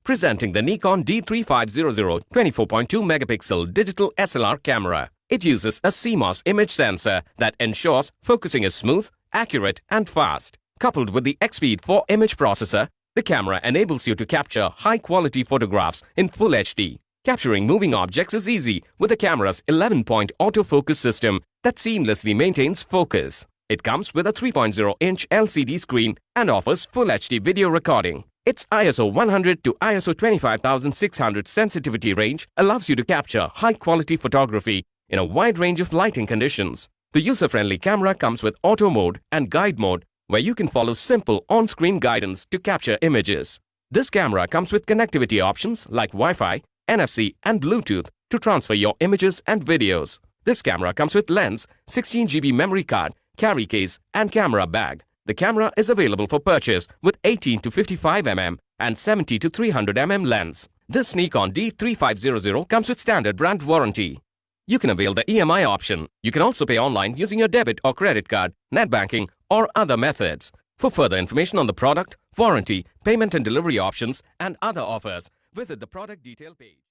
Presenting the Nikon D3500 24.2 megapixel digital SLR camera. It uses a CMOS image sensor that ensures focusing is smooth, accurate and fast. Coupled with the Expeed 4 image processor, the camera enables you to capture high-quality photographs in Full HD. Capturing moving objects is easy with the camera's 11-point autofocus system that seamlessly maintains focus. It comes with a 3.0-inch LCD screen and offers Full HD video recording. Its ISO 100 to ISO 25600 sensitivity range allows you to capture high-quality photography in a wide range of lighting conditions. The user-friendly camera comes with auto mode and guide mode, where you can follow simple on-screen guidance to capture images. This camera comes with connectivity options like Wi-Fi, NFC and Bluetooth to transfer your images and videos. This camera comes with lens, 16GB memory card, carry case and camera bag. The camera is available for purchase with 18-55mm and 70-300mm lens. This Nikon D3500 comes with standard brand warranty. You can avail the EMI option. You can also pay online using your debit or credit card, net banking or other methods. For further information on the product, warranty, payment and delivery options and other offers, visit the product detail page.